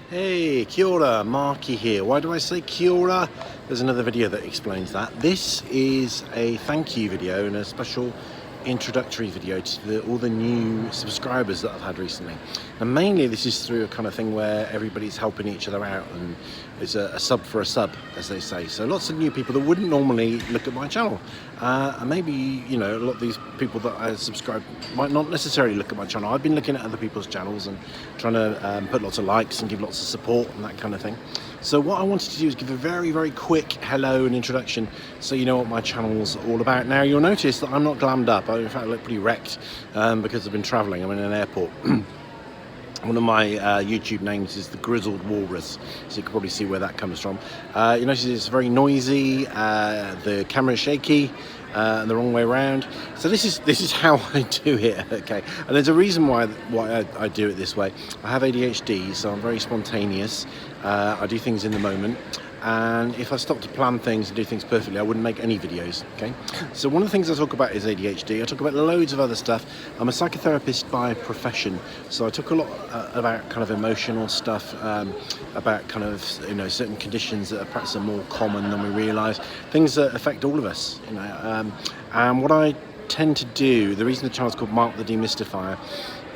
Hey, kia ora, Markie here. Why do I say kia ora? There's another video that explains that. This is a thank you video and a special introductory video to all the new subscribers that I've had recently. And mainly this is through a kind of thing where everybody's helping each other out and it's a sub for a sub, as they say. So lots of new people that wouldn't normally look at my channel. And maybe, you know, a lot of these people that I subscribe might not necessarily look at my channel. I've been looking at other people's channels and trying to put lots of likes and give lots of support and that kind of thing. So what I wanted to do is give a very, very quick hello and introduction so you know what my channel's all about. Now you'll notice that I'm not glammed up. In fact I look pretty wrecked because I've been travelling. I'm in an airport. One of my YouTube names is the Grizzled Walrus, so you can probably see where that comes from. You notice it's very noisy, the camera is shaky, and the wrong way around. So this is how I do it, okay? And there's a reason why I do it this way. I have ADHD, so I'm very spontaneous. I do things in the moment. And if I stopped to plan things and do things perfectly, I wouldn't make any videos, okay? So one of the things I talk about is ADHD. I talk about loads of other stuff. I'm a psychotherapist by profession, so I talk a lot about kind of emotional stuff, about kind of, you know, certain conditions that are perhaps are more common than we realise, things that affect all of us, you know. And what I tend to do, the reason the channel's called Markie the Demystifier,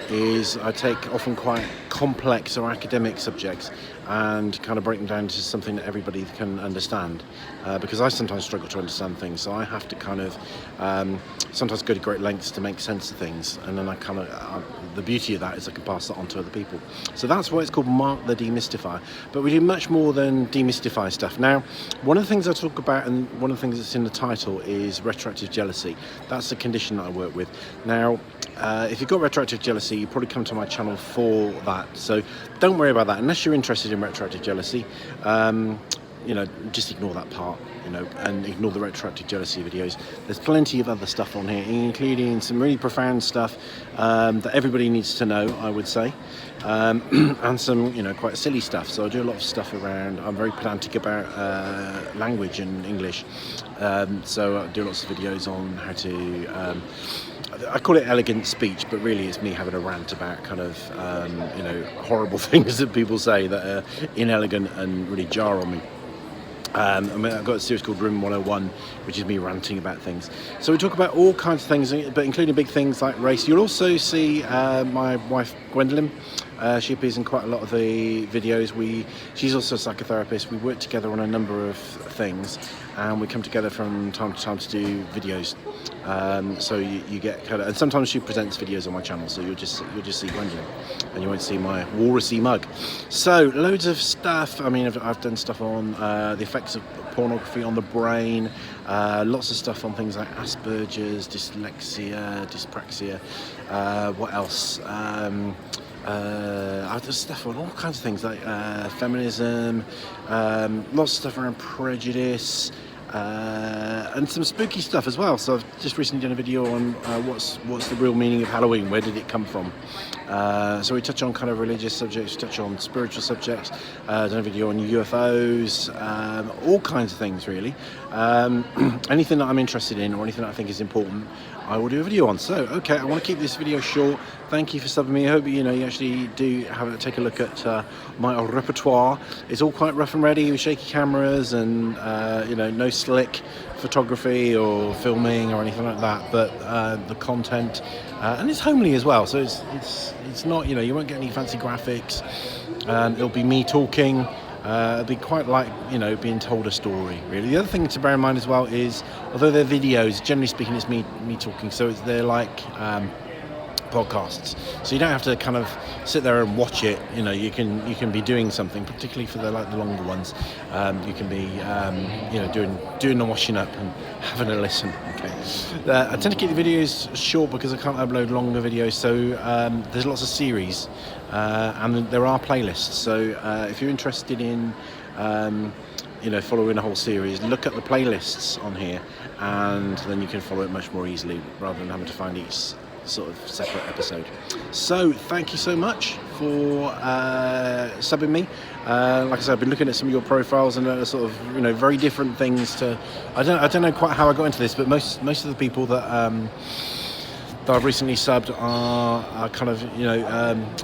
is I take often quite complex or academic subjects and kind of break them down to something that everybody can understand, because I sometimes struggle to understand things, so I have to kind of sometimes go to great lengths to make sense of things, and then I kind of the beauty of that is I can pass that on to other people. So that's why it's called Markie the Demystifier. But we do much more than demystify stuff. Now, one of the things I talk about, and one of the things that's in the title, is retroactive jealousy. That's the condition that I work with. Now, if you've got retroactive jealousy, you probably come to my channel for that. So don't worry about that unless you're interested in retroactive jealousy. You know, just ignore that part, you know, and ignore the retroactive jealousy videos. There's plenty of other stuff on here, including some really profound stuff that everybody needs to know, I would say, and some, you know, quite silly stuff. So I do a lot of stuff around, I'm very pedantic about language and English, so I do lots of videos on how to I call it elegant speech, but really it's me having a rant about kind of, you know, horrible things that people say that are inelegant and really jar on me. I mean, I've got a series called Room 101, which is me ranting about things. So we talk about all kinds of things, but including big things like race. You'll also see my wife, Gwendoline. She appears in quite a lot of the videos. She's also a psychotherapist. We work together on a number of things, and we come together from time to time to do videos. So you get kind of, and sometimes she presents videos on my channel, so you'll just see Gwendoline, and you won't see my walrusy mug. So loads of stuff. I mean, I've done stuff on the effects of pornography on the brain, lots of stuff on things like Asperger's, dyslexia, dyspraxia. What else? I've done stuff on all kinds of things like feminism, lots of stuff around prejudice, and some spooky stuff as well. So I've just recently done a video on what's the real meaning of Halloween, where did it come from? So we touch on kind of religious subjects, touch on spiritual subjects, done a video on UFOs, all kinds of things really. Anything that I'm interested in or anything that I think is important, I will do a video on. So, okay, I want to keep this video short. Thank you for subbing me. I hope you actually do take a look at my repertoire. It's all quite rough and ready with shaky cameras and no slick photography or filming or anything like that. But the content and it's homely as well. So it's not, you won't get any fancy graphics. It'll be me talking. It'll be quite like, being told a story, really. The other thing to bear in mind as well is, although they're videos, generally speaking, it's me talking, so they're like podcasts. So you don't have to kind of sit there and watch it. You can be doing something, particularly for the longer ones. You can be, doing the washing up and having a listen. Okay. I tend to keep the videos short because I can't upload longer videos. So there's lots of series. And there are playlists, so if you're interested in following a whole series, look at the playlists on here, and then you can follow it much more easily rather than having to find each sort of separate episode. So thank you so much for subbing me. Like I said, I've been looking at some of your profiles and sort of very different things to. I don't know quite how I got into this, but most of the people that that I've recently subbed are kind of, you know,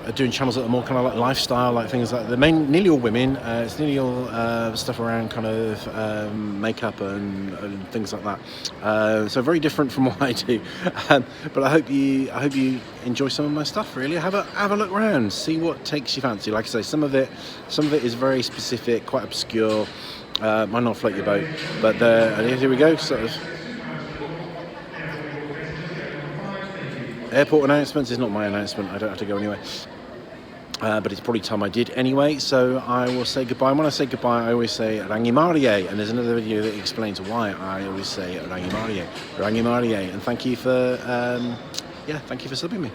are doing channels that are more kind of like lifestyle, like things like nearly all women. It's nearly all stuff around kind of makeup and things like that. So very different from what I do. But I hope you enjoy some of my stuff. Really, have a look around, see what takes your fancy. Like I say, some of it is very specific, quite obscure. Might not float your boat, but here we go. Sort of airport announcements is not my announcement. I don't have to go anywhere. But it's probably time I did anyway, so I will say goodbye. And when I say goodbye, I always say Rangimarie, and there's another video that explains why I always say Rangimarie. And thank you for thank you for subbing me.